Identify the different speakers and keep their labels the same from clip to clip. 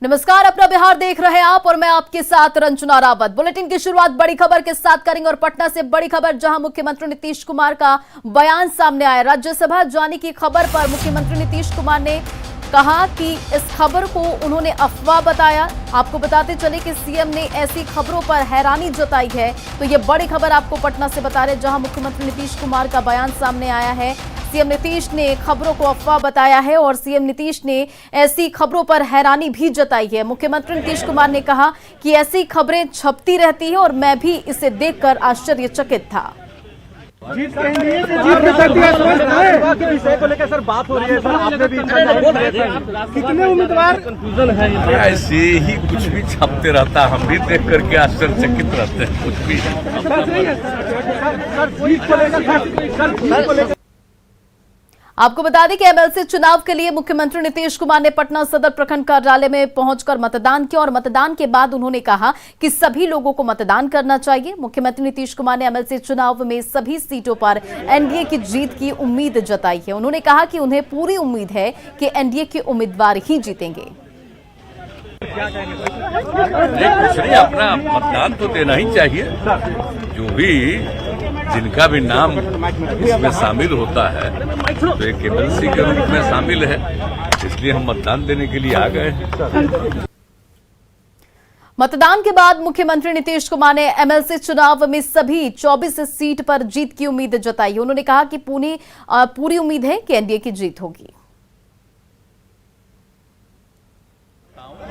Speaker 1: नमस्कार, अपना बिहार देख रहे हैं आप और मैं आपके साथ रंजना रावत। बुलेटिन की शुरुआत बड़ी खबर के साथ करेंगे और पटना से बड़ी खबर, जहां मुख्यमंत्री नीतीश कुमार का बयान सामने आया। राज्यसभा जाने की खबर पर मुख्यमंत्री नीतीश कुमार ने कहा कि इस खबर को उन्होंने अफवाह बताया। आपको बताते चले कि सीएम ने ऐसी खबरों पर हैरानी जताई है। तो ये बड़ी खबर आपको पटना से बता रहे, जहां मुख्यमंत्री नीतीश कुमार का बयान सामने आया है। सीएम नीतीश ने खबरों को अफवाह बताया है और सीएम नीतीश ने ऐसी खबरों पर हैरानी भी जताई है। मुख्यमंत्री नीतीश कुमार ने कहा कि ऐसी खबरें छपती रहती है और मैं भी इसे देखकर आश्चर्यचकित था।
Speaker 2: जीत एनडीए से जीत हो सकती है, स्पष्ट है। विषय को लेकर सर बात हो रही है, सर आपने भी इच्छा जाहिर की है। कितने उम्मीदवार कंफ्यूजन है?
Speaker 3: ऐसे ही कुछ भी छापते रहता, हम भी देख करके आश्चर्यचकित रहते हैं। कुछ भी
Speaker 2: सर जीत को लेकर
Speaker 1: आपको बता दें कि एमएलसी चुनाव के लिए मुख्यमंत्री नीतीश कुमार ने पटना सदर प्रखंड कार्यालय में पहुंचकर मतदान किया और मतदान के बाद उन्होंने कहा कि सभी लोगों को मतदान करना चाहिए। मुख्यमंत्री नीतीश कुमार ने एमएलसी चुनाव में सभी सीटों पर एनडीए की जीत की उम्मीद जताई है। उन्होंने कहा कि उन्हें पूरी उम्मीद है कि एनडीए के उम्मीदवार ही जीतेंगे।
Speaker 3: कुछ नहीं, अपना मतदान तो देना ही चाहिए। जो भी जिनका भी नाम इसमें शामिल होता है तो एक एमएलसी के रूप में शामिल है, इसलिए हम मतदान देने के लिए आ गए हैं।
Speaker 1: मतदान के बाद मुख्यमंत्री नीतीश कुमार ने एमएलसी चुनाव में सभी 24 सीट पर जीत की उम्मीद जताई। उन्होंने कहा कि पूरी उम्मीद है कि एनडीए की जीत होगी।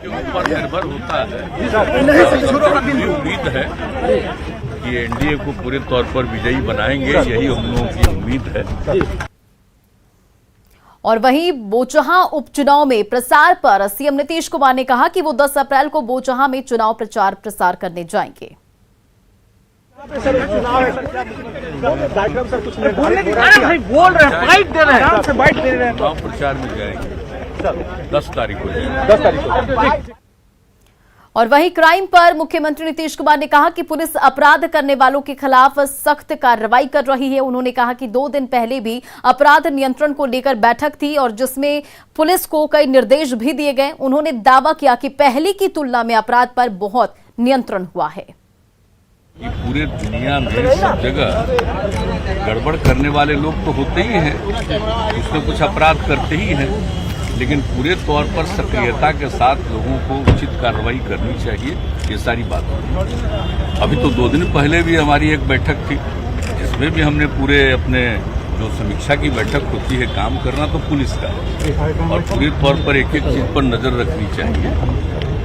Speaker 3: के ऊपर निर्भर होता है, उम्मीद है कि एनडीए को पूरे तौर पर विजयी बनाएंगे, यही हम लोगों की उम्मीद है।
Speaker 1: और वहीं बोचहां उपचुनाव में प्रसार पर सीएम नीतीश कुमार ने कहा कि वो 10 अप्रैल को बोचहां में चुनाव प्रचार प्रसार करने जाएंगे।
Speaker 2: बोल रहे हैं, बाइट दे रहे हैं,
Speaker 3: चुनाव प्रचार में जाएंगे 10 तारीख को।
Speaker 1: और वहीं क्राइम पर मुख्यमंत्री नीतीश कुमार ने कहा कि पुलिस अपराध करने वालों के खिलाफ सख्त कार्रवाई कर रही है। उन्होंने कहा कि 2 दिन पहले भी अपराध नियंत्रण को लेकर बैठक थी और जिसमें पुलिस को कई निर्देश भी दिए गए। उन्होंने दावा किया कि पहले की तुलना में अपराध पर बहुत नियंत्रण हुआ है।
Speaker 3: पूरे दुनिया में सब जगह गड़बड़ करने वाले लोग तो होते ही हैं, उसमें कुछ अपराध करते ही हैं, लेकिन पूरे तौर पर सक्रियता के साथ लोगों को उचित कार्रवाई करनी चाहिए। ये सारी बात होती। अभी तो 2 दिन पहले भी हमारी एक बैठक थी, जिसमें भी हमने पूरे अपने जो समीक्षा की बैठक होती है, काम करना तो पुलिस का है और पूरे तौर पर एक एक चीज पर नजर रखनी चाहिए।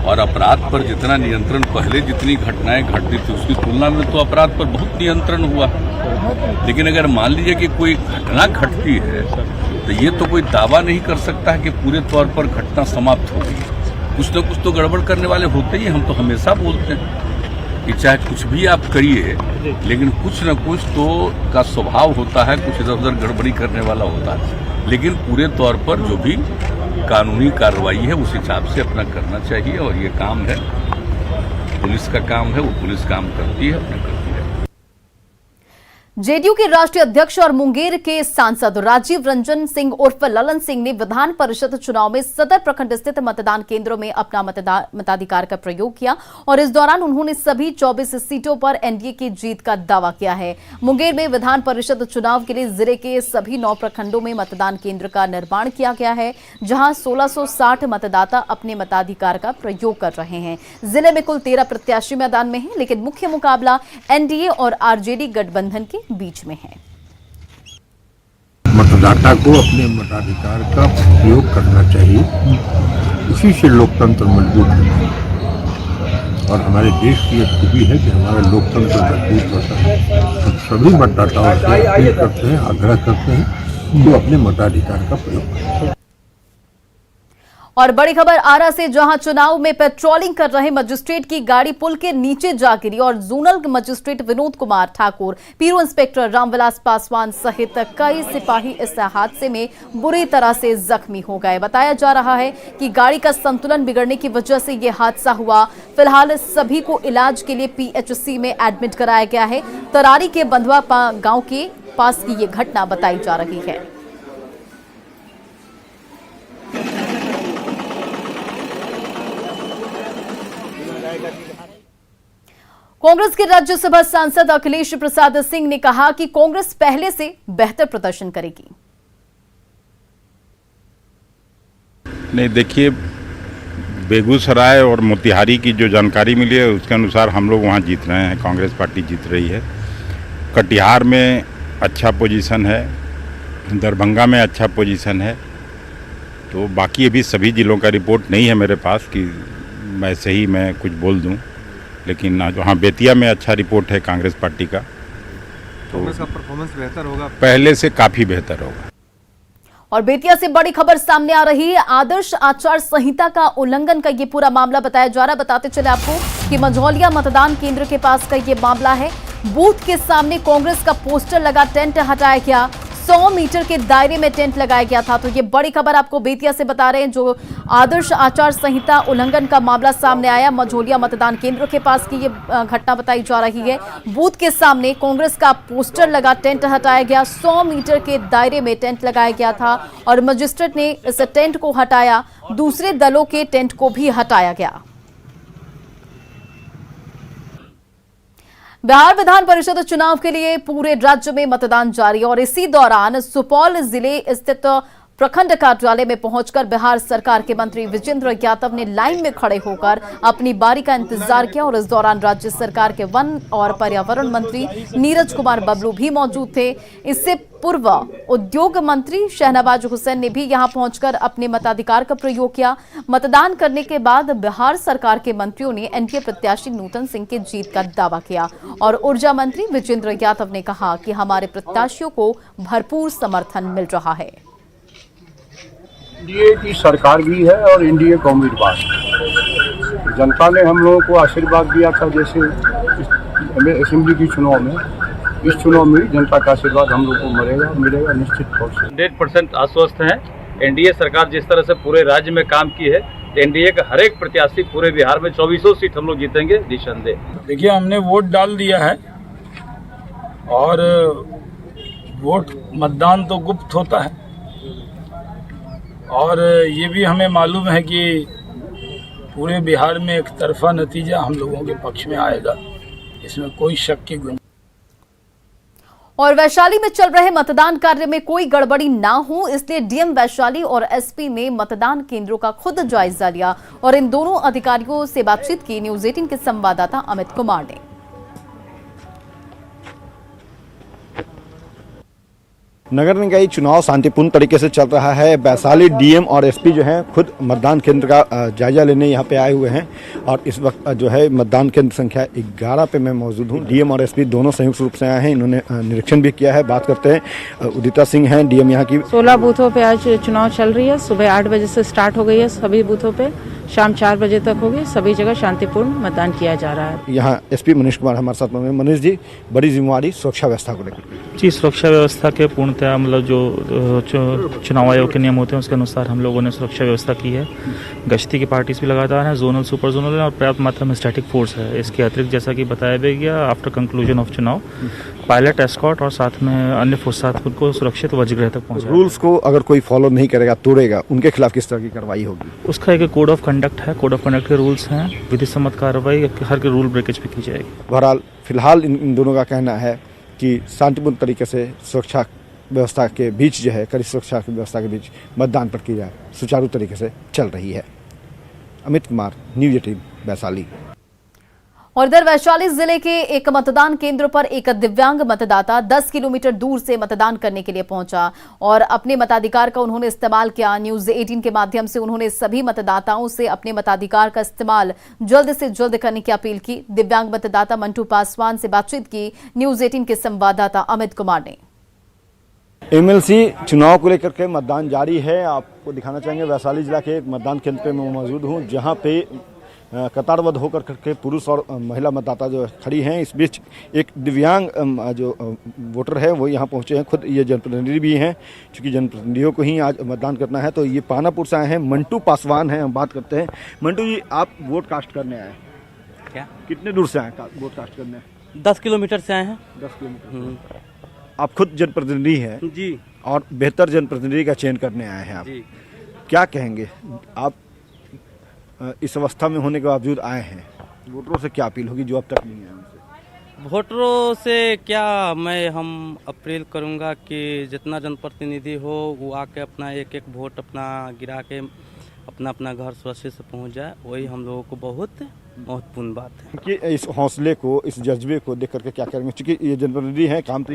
Speaker 3: और अपराध पर जितना नियंत्रण पहले जितनी घटनाएं घटती थी उसकी तुलना में तो अपराध पर बहुत नियंत्रण हुआ। लेकिन अगर मान लीजिए कि कोई घटना घटती है तो ये तो कोई दावा नहीं कर सकता है कि पूरे तौर पर घटना समाप्त हो गई। कुछ न कुछ तो गड़बड़ करने वाले होते ही। हम तो हमेशा बोलते हैं कि चाहे कुछ भी आप करिए, लेकिन कुछ न कुछ तो का स्वभाव होता है, कुछ इधर उधर गड़बड़ी करने वाला होता है। लेकिन पूरे तौर पर जो भी कानूनी कार्रवाई है उस हिसाब से अपना करना चाहिए और ये काम है, पुलिस का काम है, वो पुलिस काम करती है, अपना करती है।
Speaker 1: जेडीयू के राष्ट्रीय अध्यक्ष और मुंगेर के सांसद राजीव रंजन सिंह उर्फ ललन सिंह ने विधान परिषद चुनाव में सदर प्रखंड स्थित मतदान केंद्रों में अपना मताधिकार का प्रयोग किया और इस दौरान उन्होंने सभी 24 सीटों पर एनडीए की जीत का दावा किया है। मुंगेर में विधान परिषद चुनाव के लिए जिले के सभी 9 प्रखंडों में मतदान केंद्र का निर्माण किया गया है, जहां 1660 मतदाता अपने मताधिकार का प्रयोग कर रहे हैं। जिले में कुल 13 प्रत्याशी मैदान में हैं, लेकिन मुख्य मुकाबला एनडीए और आरजेडी गठबंधन के बीच में है।
Speaker 4: मतदाता को अपने मताधिकार का प्रयोग करना चाहिए, उसी से लोकतंत्र मजबूत होता है और हमारे देश की एक खूबी है कि हमारा लोकतंत्र मजबूत होता है। हम सभी मतदाताओं से अपील करते हैं, आग्रह करते हैं तो अपने मताधिकार का प्रयोग करें।
Speaker 1: और बड़ी खबर आरा से, जहां चुनाव में पेट्रोलिंग कर रहे मजिस्ट्रेट की गाड़ी पुल के नीचे जा गिरी और जोनल मजिस्ट्रेट विनोद कुमार ठाकुर, पीरो इंस्पेक्टर रामविलास पासवान सहित कई सिपाही इस हादसे में बुरी तरह से जख्मी हो गए। बताया जा रहा है कि गाड़ी का संतुलन बिगड़ने की वजह से यह हादसा हुआ। फिलहाल सभी को इलाज के लिए पीएचसी में एडमिट कराया गया है। तरारी के बंधवा गांव के पास की यह घटना बताई जा रही है। कांग्रेस के राज्यसभा सांसद अखिलेश प्रसाद सिंह ने कहा कि कांग्रेस पहले से बेहतर प्रदर्शन करेगी।
Speaker 5: नहीं, देखिए, बेगूसराय और मोतिहारी की जो जानकारी मिली है उसके अनुसार हम लोग वहाँ जीत रहे हैं, कांग्रेस पार्टी जीत रही है। कटिहार में अच्छा पोजीशन है, दरभंगा में अच्छा पोजीशन है। तो बाकी अभी सभी जिलों का रिपोर्ट नहीं है मेरे पास कि मैं सही मैं कुछ बोल दूं, लेकिन हाँ, बेतिया में अच्छा रिपोर्ट है कांग्रेस पार्टी का। तो
Speaker 2: कांग्रेस का परफॉर्मेंस बेहतर होगा,
Speaker 5: पहले से काफ़ी बेहतर होगा।
Speaker 1: और बेतिया से बड़ी खबर सामने आ रही है। आदर्श आचार संहिता का उल्लंघन का ये पूरा मामला बताया जा रहा है। बताते चले आपको कि मझौलिया मतदान केंद्र के पास का ये मामला है। बूथ के सामने कांग्रेस का पोस्टर लगा, टेंट हटाया गया, 100 मीटर के दायरे में टेंट लगाया गया था। तो ये बड़ी खबर आपको बेतिया से बता रहे हैं, जो आदर्श आचार संहिता उल्लंघन का मामला सामने आया। मझौलिया मतदान केंद्र के पास की ये घटना बताई जा रही है। बूथ के सामने कांग्रेस का पोस्टर लगा, टेंट हटाया गया, 100 मीटर के दायरे में टेंट लगाया गया था और मजिस्ट्रेट ने इस टेंट को हटाया, दूसरे दलों के टेंट को भी हटाया गया। बिहार विधान परिषद चुनाव के लिए पूरे राज्य में मतदान जारी और इसी दौरान सुपौल जिले स्थित प्रखंड कार्यालय में पहुंचकर बिहार सरकार के मंत्री विजेंद्र यादव ने लाइन में खड़े होकर अपनी बारी का इंतजार किया और इस दौरान राज्य सरकार के वन और पर्यावरण मंत्री नीरज कुमार बबलू भी मौजूद थे। इससे पूर्व उद्योग मंत्री शहनवाज हुसैन ने भी यहां पहुंचकर अपने मताधिकार का प्रयोग किया। मतदान करने के बाद बिहार सरकार के मंत्रियों ने एनडीए प्रत्याशी नूतन सिंह के जीत का दावा किया और ऊर्जा मंत्री विजेंद्र यादव ने कहा कि हमारे प्रत्याशियों को भरपूर समर्थन मिल रहा है।
Speaker 6: एनडीए की सरकार भी है और एनडीए का उम्मीदवार। जनता ने हम लोगों को आशीर्वाद दिया था, जैसे असेंबली की चुनाव में, इस चुनाव में जनता का आशीर्वाद हम लोग को मिलेगा निश्चित तौर से।
Speaker 7: 100% आश्वस्त हैं। एनडीए सरकार जिस तरह से पूरे राज्य में काम की है, एनडीए का हर एक प्रत्याशी पूरे बिहार में 2400 सीट हम लोग जीतेंगे निसंदेह।
Speaker 8: देखिए, हमने वोट डाल दिया है और वोट मतदान तो गुप्त होता है और ये भी हमें मालूम है कि पूरे बिहार में एक तरफा नतीजा हम लोगों के पक्ष में आएगा, इसमें कोई शक की गुंजाइश।
Speaker 1: और वैशाली में चल रहे मतदान कार्य में कोई गड़बड़ी ना हो, इसलिए डीएम वैशाली और एसपी ने मतदान केंद्रों का खुद जायजा लिया और इन दोनों अधिकारियों से बातचीत की। न्यूज 18 के संवाददाता अमित कुमार ने।
Speaker 9: नगर निकाय चुनाव शांतिपूर्ण तरीके से चल रहा है। वैशाली डीएम और एसपी जो हैं खुद मतदान केंद्र का जायजा लेने यहाँ पे आए हुए हैं और इस वक्त जो है मतदान केंद्र संख्या 11 पे मैं मौजूद हूँ। डीएम और एसपी दोनों संयुक्त रूप से आए हैं, इन्होंने निरीक्षण भी किया है। बात करते हैं उदिता सिंह हैं, डीएम यहाँ की।
Speaker 10: 16 बूथों पे आज चुनाव चल रही है। सुबह 8 बजे से स्टार्ट हो गई है, सभी बूथों पे शाम 4 बजे तक होगी। सभी जगह शांतिपूर्ण मतदान किया जा रहा है।
Speaker 9: यहाँ एसपी मनीष कुमार हमारे साथ में। मनीष जी, बड़ी जिम्मेवारी सुरक्षा व्यवस्था को लेकर।
Speaker 11: जी, सुरक्षा व्यवस्था के पूर्णतः मतलब जो चुनाव आयोग के नियम होते हैं उसके अनुसार हम लोगों ने सुरक्षा व्यवस्था की है। गश्ती की पार्टीज भी लगातार हैं, जोनल सुपर जोनल और पर्याप्त मात्रा में स्टैटिक फोर्स है। इसके अतिरिक्त जैसा कि बताया भी गया, आफ्टर कंक्लूजन ऑफ चुनाव पायलट एस्कॉर्ट और साथ में अन्य फोर्स साथ को सुरक्षित वजगृह तक पहुंचा।
Speaker 9: रूल्स को अगर कोई फॉलो नहीं करेगा, तोड़ेगा, उनके खिलाफ किस तरह की कार्रवाई होगी?
Speaker 11: उसका एक कोड ऑफ कंडक्ट है, कोड ऑफ कंडक्ट के रूल्स हैं, विधि सम्मत कार्रवाई हर के रूल ब्रेकेज भी की जाएगी।
Speaker 9: बहरहाल फिलहाल इन दोनों का कहना है कि शांतिपूर्ण तरीके से सुरक्षा व्यवस्था के बीच जो है, कड़ी सुरक्षा की व्यवस्था के बीच मतदान प्रक्रिया सुचारू तरीके से चल रही है। अमित कुमार, न्यूज 18 वैशाली।
Speaker 1: और इधर वैशाली जिले के एक मतदान केंद्र पर एक दिव्यांग मतदाता 10 किलोमीटर दूर से मतदान करने के लिए पहुंचा और अपने मताधिकार का उन्होंने इस्तेमाल किया। न्यूज 18 के माध्यम से उन्होंने सभी मतदाताओं से अपने मताधिकार का इस्तेमाल जल्द से जल्द करने की अपील की। दिव्यांग मतदाता मंटू पासवान से बातचीत की न्यूज 18 के संवाददाता अमित कुमार ने।
Speaker 9: एमएलसी चुनाव को लेकर के मतदान जारी है। आपको दिखाना चाहेंगे वैशाली जिला के एक मतदान केंद्र पे मैं मौजूद हूँ, जहाँ पे कतारबद्ध होकर करके पुरुष और महिला मतदाता जो खड़ी हैं। इस बीच एक दिव्यांग जो वोटर है वो यहाँ पहुँचे हैं। खुद ये जनप्रतिनिधि भी हैं, क्योंकि जनप्रतिनिधियों को ही आज मतदान करना है। तो ये पानापुर से आए हैं, मंटू पासवान हैं। हम बात करते हैं। मंटू जी, आप वोट कास्ट करने आए हैं
Speaker 12: क्या?
Speaker 9: कितने दूर से आए वोट कास्ट करने?
Speaker 12: 10 किलोमीटर से आए हैं।
Speaker 9: 10 किलोमीटर। आप खुद जनप्रतिनिधि हैं
Speaker 12: जी,
Speaker 9: और बेहतर जनप्रतिनिधि का चयन करने आए हैं आप
Speaker 12: जी।
Speaker 9: क्या कहेंगे? आप इस अवस्था में होने के बावजूद आए हैं, वोटरों से क्या अपील होगी जो अब तक नहीं आए उनसे?
Speaker 12: वोटरों से क्या हम अपील करूंगा कि जितना जनप्रतिनिधि हो वो आके अपना एक एक वोट अपना गिरा के अपना अपना घर सुरक्षित से पहुंच जाए, वही हम लोगों को बहुत महत्वपूर्ण बात है।
Speaker 9: कि इस हौसले को, इस जज्बे को देख करके क्या करेंगे, क्योंकि ये जनप्रतिनिधि हैं, काम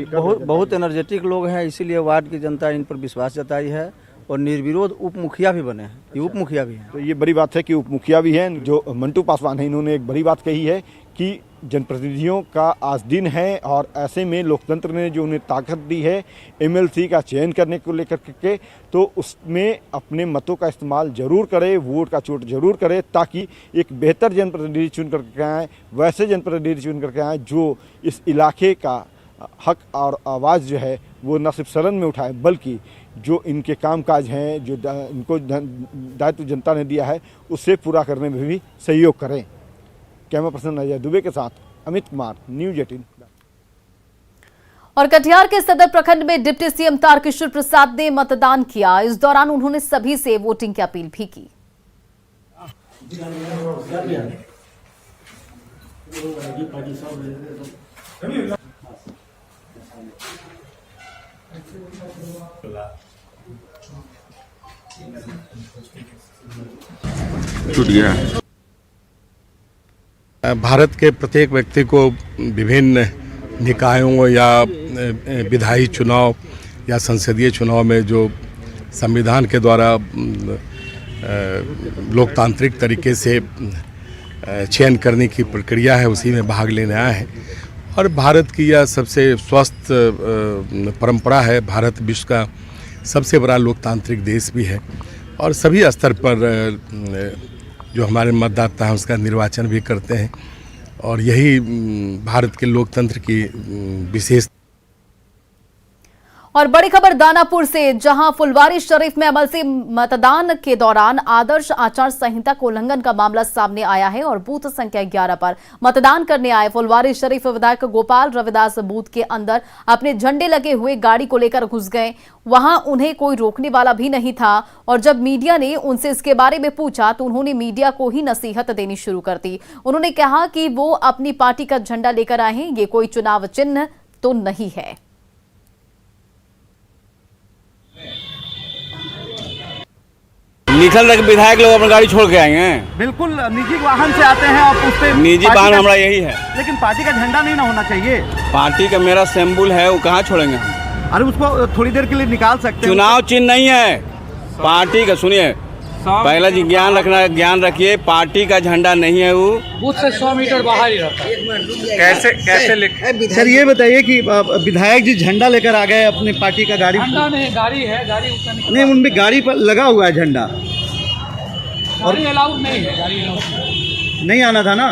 Speaker 13: बहुत एनर्जेटिक लोग हैं, इसीलिए वार्ड की जनता इन पर विश्वास जताई है और निर्विरोध उप मुखिया भी बने हैं, ये उप मुखिया भी हैं।
Speaker 9: तो ये बड़ी बात है कि उप मुखिया भी हैं। जो मंटू पासवान है, इन्होंने एक बड़ी बात कही है कि जनप्रतिनिधियों का आज दिन है और ऐसे में लोकतंत्र ने जो उन्हें ताकत दी है एमएलसी का चयन करने को लेकर के, तो उसमें अपने मतों का इस्तेमाल जरूर करें, वोट का चोट जरूर करें, ताकि एक बेहतर जनप्रतिनिधि चुन करके आएँ, वैसे जनप्रतिनिधि चुन करके आएँ जो इस इलाके का हक और आवाज़ जो है वो न सिर्फ सदन में उठाए, बल्कि जो इनके कामकाज हैं, जो इनको दायित्व जनता ने दिया है, उससे पूरा करने में भी सहयोग करें। कैमरा पर्सन अजय दुबे के साथ अमित कुमार, न्यूज़ 18।
Speaker 1: और कटिहार के सदर प्रखंड में डिप्टी सीएम तारकिशोर प्रसाद ने मतदान किया। इस दौरान उन्होंने सभी से वोटिंग की अपील भी की।
Speaker 5: टूट गया।
Speaker 14: भारत के प्रत्येक व्यक्ति को विभिन्न निकायों या विधायी चुनाव या संसदीय चुनाव में जो संविधान के द्वारा लोकतांत्रिक तरीके से चयन करने की प्रक्रिया है, उसी में भाग लेने आए हैं। और भारत की यह सबसे स्वस्थ परंपरा है। भारत विश्व का सबसे बड़ा लोकतांत्रिक देश भी है और सभी स्तर पर जो हमारे मतदाता हैं उसका निर्वाचन भी करते हैं और यही भारत के लोकतंत्र की विशेष।
Speaker 1: और बड़ी खबर दानापुर से, जहां फुलवारी शरीफ में एमएलसी मतदान के दौरान आदर्श आचार संहिता का उल्लंघन का मामला सामने आया है और बूथ संख्या 11 पर मतदान करने आए फुलवारी शरीफ विधायक गोपाल रविदास बूथ के अंदर अपने झंडे लगे हुए गाड़ी को लेकर घुस गए। वहां उन्हें कोई रोकने वाला भी नहीं था और जब मीडिया ने उनसे इसके बारे में पूछा तो उन्होंने मीडिया को ही नसीहत देनी शुरू कर दी। उन्होंने कहा कि वो अपनी पार्टी का झंडा लेकर आए हैं, ये कोई चुनाव चिन्ह तो नहीं है।
Speaker 12: निखल तक विधायक लोग अपनी गाड़ी छोड़ के आएंगे।
Speaker 2: बिल्कुल निजी वाहन से आते हैं और उससे
Speaker 12: निजी वाहन हमारा यही है,
Speaker 2: लेकिन पार्टी का झंडा नहीं ना होना चाहिए।
Speaker 12: पार्टी का मेरा सिंबल है, वो कहाँ छोड़ेंगे हम?
Speaker 2: अरे उसको थोड़ी देर के लिए निकाल सकते हैं।
Speaker 12: चुनाव चिन्ह नहीं है पार्टी का। सुनिए, पहला जी ज्ञान रखिए, पार्टी का झंडा नहीं है, वो
Speaker 15: बूथ से 100 मीटर बाहर ही रहता है।
Speaker 2: कैसे सर ये बताइए कि विधायक जी झंडा लेकर आ गए अपनी पार्टी का। गाड़ी
Speaker 15: झंडा नहीं, गाड़ी है, गाड़ी
Speaker 2: नहीं, उनमें गाड़ी पर लगा हुआ है झंडा
Speaker 15: और अलाउड नहीं है, गाड़ी
Speaker 2: नहीं आना था ना।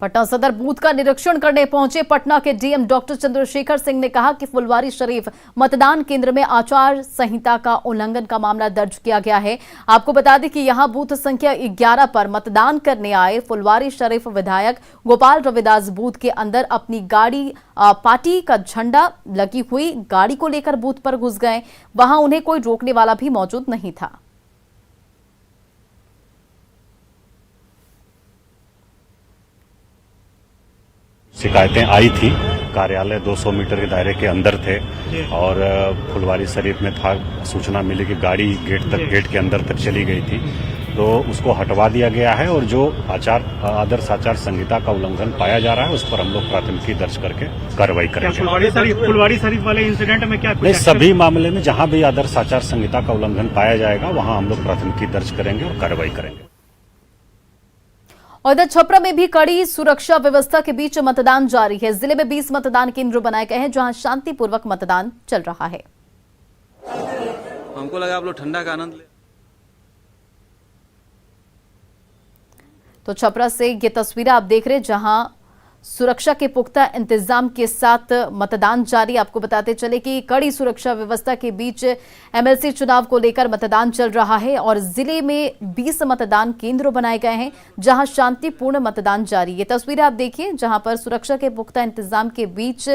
Speaker 1: पटना सदर बूथ का निरीक्षण करने पहुंचे पटना के डीएम डॉक्टर चंद्रशेखर सिंह ने कहा कि फुलवारी शरीफ मतदान केंद्र में आचार संहिता का उल्लंघन का मामला दर्ज किया गया है। आपको बता दें कि यहां बूथ संख्या 11 पर मतदान करने आए फुलवारी शरीफ विधायक गोपाल रविदास बूथ के अंदर अपनी गाड़ी पार्टी का झंडा लगी हुई गाड़ी को लेकर बूथ पर घुस गए। वहां उन्हें कोई रोकने वाला भी मौजूद नहीं था।
Speaker 16: शिकायतें आई थी, कार्यालय 200 मीटर के दायरे के अंदर थे और फुलवारी शरीफ में था। सूचना मिली कि गाड़ी गेट के अंदर तक चली गई थी, तो उसको हटवा दिया गया है और जो आदर्श आचार संहिता का उल्लंघन पाया जा रहा है उस पर हम लोग प्राथमिकी दर्ज करके कार्रवाई करेंगे।
Speaker 2: फुलवारी शरीफ वाले इंसिडेंट में क्या
Speaker 16: नहीं, सभी मामले में जहां भी आदर्श आचार संहिता का उल्लंघन पाया जाएगा वहां हम लोग प्राथमिकी दर्ज करेंगे और कार्रवाई करेंगे।
Speaker 1: और इधर छपरा में भी कड़ी सुरक्षा व्यवस्था के बीच मतदान जारी है। जिले में 20 मतदान केंद्र बनाए गए हैं जहां शांतिपूर्वक मतदान चल रहा है।
Speaker 12: हमको लगा आप लोग ठंडा का आनंद ले।
Speaker 1: तो छपरा से ये तस्वीरें आप देख रहे हैं जहां सुरक्षा के पुख्ता इंतजाम के साथ मतदान जारी। आपको बताते चले कि कड़ी सुरक्षा व्यवस्था के बीच एमएलसी चुनाव को लेकर मतदान चल रहा है और जिले में 20 मतदान केंद्र बनाए गए हैं जहां शांतिपूर्ण मतदान जारी। ये तस्वीरें आप देखिए जहां पर सुरक्षा के पुख्ता इंतजाम के बीच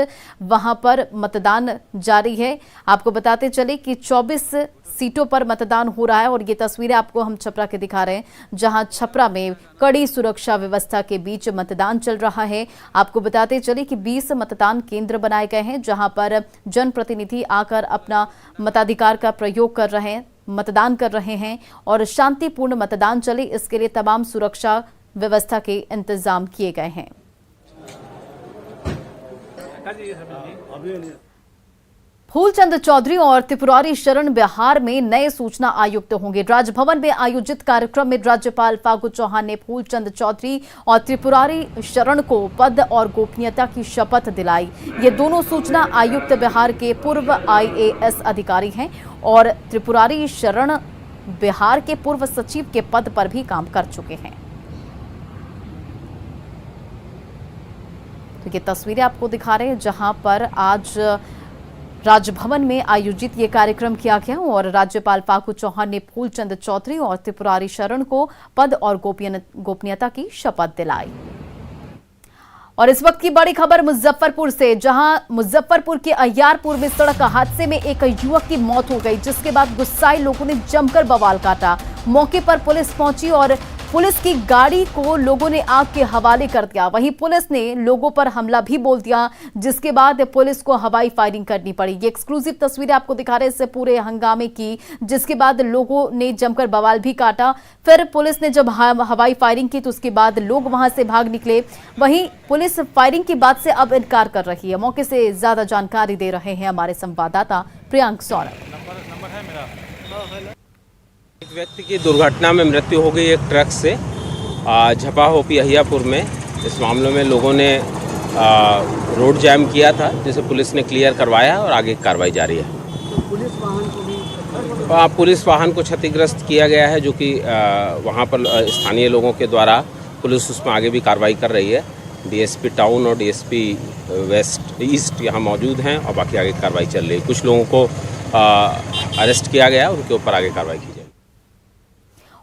Speaker 1: वहां पर मतदान जारी है। आपको बताते चले कि 24 सीटों पर मतदान हो रहा है और ये तस्वीरें आपको हम छपरा के दिखा रहे हैं, जहां छपरा में कड़ी सुरक्षा व्यवस्था के बीच मतदान चल रहा है। आपको बताते चले कि 20 मतदान केंद्र बनाए गए हैं, जहां पर जनप्रतिनिधि आकर अपना मताधिकार का प्रयोग कर रहे हैं, मतदान कर रहे हैं और शांतिपूर्ण मतदान चले, इसके लिए तमाम सुरक्षा व्यवस्था के इंतजाम किए गए हैं। फूलचंद चौधरी और त्रिपुरारी शरण बिहार में नए सूचना आयुक्त होंगे। राजभवन में आयोजित कार्यक्रम में राज्यपाल फागू चौहान ने फूलचंद चौधरी और त्रिपुरारी शरण को पद और गोपनीयता की शपथ दिलाई। ये दोनों सूचना आयुक्त बिहार के पूर्व IAS अधिकारी हैं और त्रिपुरारी शरण बिहार के पूर्व सचिव के पद पर भी काम कर चुके हैं। तो ये तस्वीरें आपको दिखा रहे हैं, जहां पर आज राजभवन में आयोजित ये कार्यक्रम किया गया और राज्यपाल फागू चौहान ने फूलचंद चौधरी और त्रिपुरारी शरण को पद और गोपनीयता की शपथ दिलाई। और इस वक्त की बड़ी खबर मुजफ्फरपुर से, जहां मुजफ्फरपुर के अय्यारपुर में सड़क हादसे में एक युवक की मौत हो गई, जिसके बाद गुस्साए लोगों ने जमकर बवाल काटा। मौके पर पुलिस पहुंची और पुलिस की गाड़ी को लोगों ने आग के हवाले कर दिया। वहीं पुलिस ने लोगों पर हमला भी बोल दिया, जिसके बाद पुलिस को हवाई फायरिंग करनी पड़ी। ये एक्सक्लूसिव तस्वीरें आपको दिखा रहे हैं इससे पूरे हंगामे की, जिसके बाद लोगों ने जमकर बवाल भी काटा। फिर पुलिस ने जब हवाई फायरिंग की तो उसके बाद लोग वहां से भाग निकले। वहीं पुलिस फायरिंग की बात से अब इनकार कर रही है। मौके से ज्यादा जानकारी दे रहे हैं हमारे संवाददाता प्रियांक सौरभ।
Speaker 17: एक व्यक्ति की दुर्घटना में मृत्यु हो गई एक ट्रक से झपा होपी अहियापुर में। इस मामले में लोगों ने रोड जैम किया था, जिसे पुलिस ने क्लियर करवाया और आगे कार्रवाई जारी है।
Speaker 18: तो
Speaker 17: पुलिस वाहन को क्षतिग्रस्त किया गया है, जो कि वहां पर स्थानीय लोगों के द्वारा पुलिस उसमें आगे भी कार्रवाई कर रही है। DSP टाउन और DSP वेस्ट ईस्ट यहाँ मौजूद हैं और बाकी आगे कार्रवाई चल रही है। कुछ लोगों को अरेस्ट किया गया, उनके ऊपर आगे कार्रवाई की जाएगी।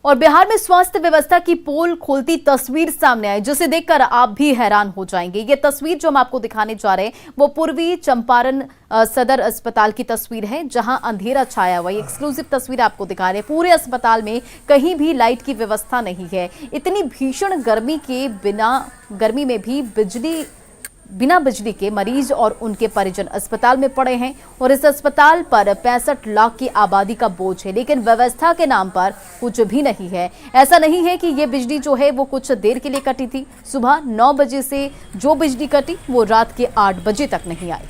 Speaker 1: और बिहार में स्वास्थ्य व्यवस्था की पोल खोलती तस्वीर सामने आई, जिसे देखकर आप भी हैरान हो जाएंगे। ये तस्वीर जो हम आपको दिखाने जा रहे हैं वो पूर्वी चंपारण सदर अस्पताल की तस्वीर है, जहां अंधेरा छाया हुआ। ये एक्सक्लूसिव तस्वीर आपको दिखा रहे हैं। पूरे अस्पताल में कहीं भी लाइट की व्यवस्था नहीं है। इतनी भीषण गर्मी में भी बिना बिजली के मरीज और उनके परिजन अस्पताल में पड़े हैं और इस अस्पताल पर 65 लाख की आबादी का बोझ है, लेकिन व्यवस्था के नाम पर कुछ भी नहीं है। ऐसा नहीं है कि ये बिजली जो है वो कुछ देर के लिए कटी थी। सुबह 9 बजे से जो बिजली कटी वो रात के 8 बजे तक नहीं आई।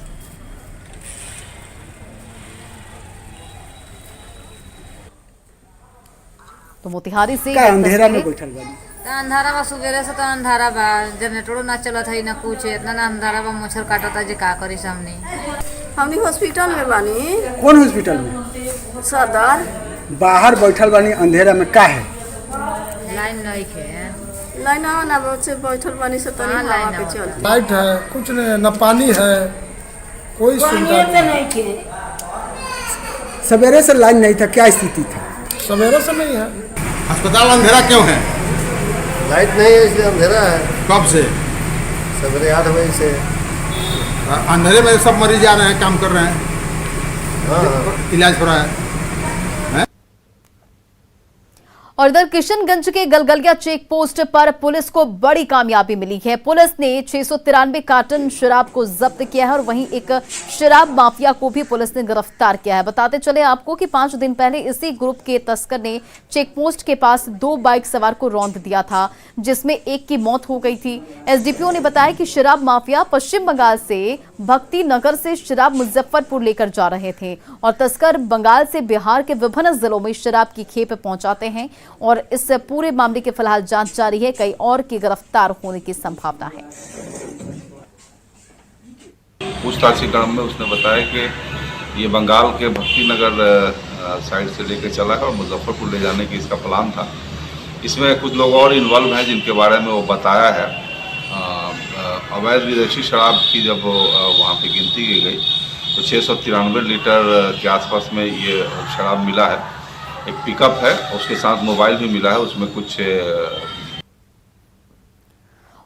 Speaker 1: तो मोतिहारी से
Speaker 18: अंधेरा में बैठल बानी
Speaker 19: अंधारा बा, सुबेरे से तो अंधारा बा, जनरेटरो ना चलत है ना कुछ, इतना ना अंधारा बा, मच्छर काटता जे का करी सामने।
Speaker 18: हमनी हॉस्पिटल में बानी। कौन हॉस्पिटल में? सदर। बाहर बैठल बानी अंधेरा में, का है?
Speaker 19: लाइन नहीं है।
Speaker 18: लाइन ना बच्चे बैठल बानी से तनी हवा के चल।
Speaker 20: लाइट है कुछ नहीं, न पानी है, कोई सुविधा नहीं।
Speaker 18: सवेरे से लाइन नहीं था, क्या स्थिति था?
Speaker 20: सवेरे से नहीं है।
Speaker 21: अस्पताल अंधेरा क्यों है?
Speaker 22: लाइट नहीं है इसलिए अंधेरा है।
Speaker 21: कब से?
Speaker 22: सवेरे 8 बजे से।
Speaker 21: अंधेरे में सब मरीज आ रहे हैं, काम कर रहे हैं।
Speaker 22: हाँ।
Speaker 21: इलाज हो रहा है।
Speaker 1: और इधर किशनगंज के गलगलिया चेक पोस्ट पर पुलिस को बड़ी कामयाबी मिली है। पुलिस ने 693 कार्टन शराब को जब्त किया है और वहीं एक शराब माफिया को भी पुलिस ने गिरफ्तार किया है। बताते चले आपको कि 5 दिन पहले इसी ग्रुप के तस्कर ने चेक पोस्ट के पास 2 बाइक सवार को रौंद दिया था, जिसमें एक की मौत हो गई थी। SDPO ने बताया कि शराब माफिया पश्चिम बंगाल से भक्ति नगर से शराब मुजफ्फरपुर लेकर जा रहे थे और तस्कर बंगाल से बिहार के विभिन्न जिलों में शराब की खेप पहुंचाते हैं और इस पूरे मामले की फिलहाल जांच जारी है। कई और की गिरफ्तार होने की संभावना है।
Speaker 23: पूछताछ के क्रम में उसने बताया कि ये बंगाल के भक्ति नगर साइड से लेकर चला है और मुजफ्फरपुर ले जाने की इसका प्लान था। इसमें कुछ लोग और इन्वॉल्व हैं जिनके बारे में वो बताया है। अवैध विदेशी शराब की जब वहाँ पे गिनती की गई तो 693 लीटर के आसपास में ये शराब मिला है। एक पिकअप है, उसके साथ मोबाइल भी मिला है, उसमें कुछ।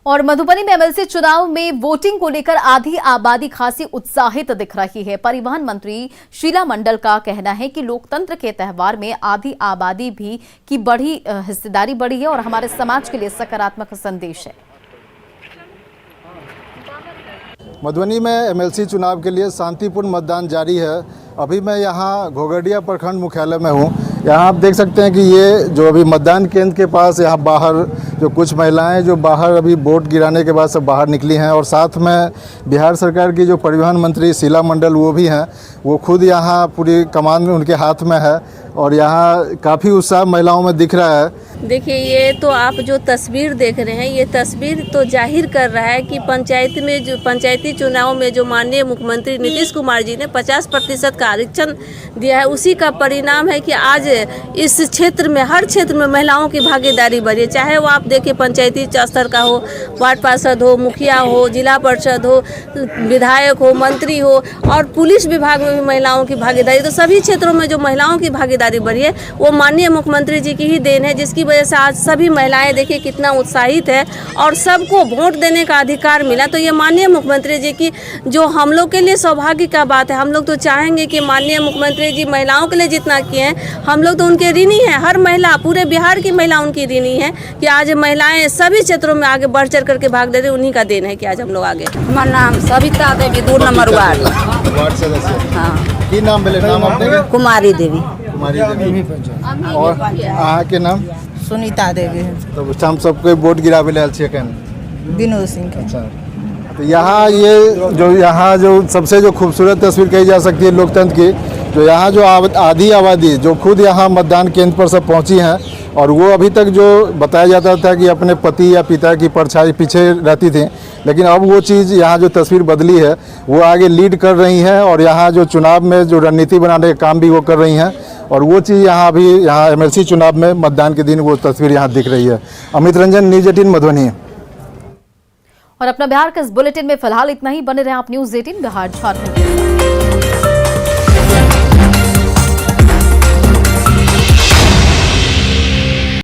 Speaker 1: और मधुबनी में एमएलसी चुनाव में वोटिंग को लेकर आधी आबादी खासी उत्साहित दिख रही है। परिवहन मंत्री शीला मंडल का कहना है कि लोकतंत्र के त्यौहार में आधी आबादी भी की बड़ी हिस्सेदारी बढ़ी है और हमारे समाज के लिए सकारात्मक संदेश है।
Speaker 21: मधुबनी में एमएलसी चुनाव के लिए शांतिपूर्ण मतदान जारी है। अभी मैं यहाँ घोगडिया प्रखंड मुख्यालय में हूँ। यहाँ आप देख सकते हैं कि ये जो अभी मतदान केंद्र के पास यहाँ बाहर जो कुछ महिलाएं जो बाहर अभी वोट गिराने के बाद सब बाहर निकली हैं और साथ में बिहार सरकार की जो परिवहन मंत्री शीला मंडल वो भी हैं। वो खुद यहाँ पूरी कमान उनके हाथ में है और यहाँ काफ़ी उत्साह महिलाओं में दिख रहा है।
Speaker 3: देखिए, ये तो आप जो तस्वीर देख रहे हैं, ये तस्वीर तो जाहिर कर रहा है कि पंचायती चुनाव में जो माननीय मुख्यमंत्री नीतीश कुमार जी ने 50% का आरक्षण दिया है, उसी का परिणाम है कि आज इस क्षेत्र में, हर क्षेत्र में महिलाओं की भागीदारी बढ़ी है। चाहे वो आप देखिए पंचायती स्तर का हो, वार्ड पार्षद हो, मुखिया हो, जिला परिषद हो, विधायक हो, मंत्री हो और पुलिस विभाग में भी महिलाओं की भागीदारी। तो सभी क्षेत्रों में जो महिलाओं की भागीदारी बढ़ी है वो माननीय मुख्यमंत्री जी की ही देन है, जिसकी वजह से आज सभी महिलाएं देखिए कितना उत्साहित है और सबको वोट देने का अधिकार मिला। तो ये माननीय मुख्यमंत्री जी की जो हम लोग के लिए सौभाग्य का बात है। हम लोग तो चाहेंगे कि माननीय मुख्यमंत्री जी महिलाओं के लिए जितना किए हैं, हम लोग तो उनके ऋणी हैं। हर महिला, पूरे बिहार की महिला उनकी ऋणी है कि आज महिलाएं सभी क्षेत्रों में आगे बढ़ चढ़ करके भाग दे रही, उन्हीं का देन है कि आज हम लोग आगे।
Speaker 4: हमारा नाम सविता देवी, 2 नंबर वार्ड
Speaker 21: सदस्य।
Speaker 4: हाँ,
Speaker 21: की नाम बोले? नाम अपने
Speaker 4: कुमारी देवी।
Speaker 21: कुमारी देवी। और अहाँ के नाम?
Speaker 4: सुनीता देवी।
Speaker 21: तो हम सबको वोट गिरावे ले छिए केन?
Speaker 4: विनोद सिंह के।
Speaker 21: अच्छा, तो यहाँ जो सबसे जो खूबसूरत तस्वीर कही जा सकती है लोकतंत्र की, जो यहाँ जो आधी आबादी जो खुद यहाँ मतदान केंद्र पर सब पहुँची हैं और वो अभी तक जो बताया जाता था कि अपने पति या पिता की परछाई पीछे रहती थी, लेकिन अब वो चीज़ यहाँ जो तस्वीर बदली है वो आगे लीड कर रही हैं और यहाँ जो चुनाव में जो रणनीति बनाने का काम भी वो कर रही हैं और वो चीज़ यहाँ एमएलसी चुनाव में मतदान के दिन वो तस्वीर यहाँ दिख रही है। अमित रंजन, न्यूज़ 18 मधुबनी।
Speaker 1: और अपना बिहार के इस बुलेटिन में फिलहाल इतना ही। बने रहे आप न्यूज़ 18 बिहार झारखंड।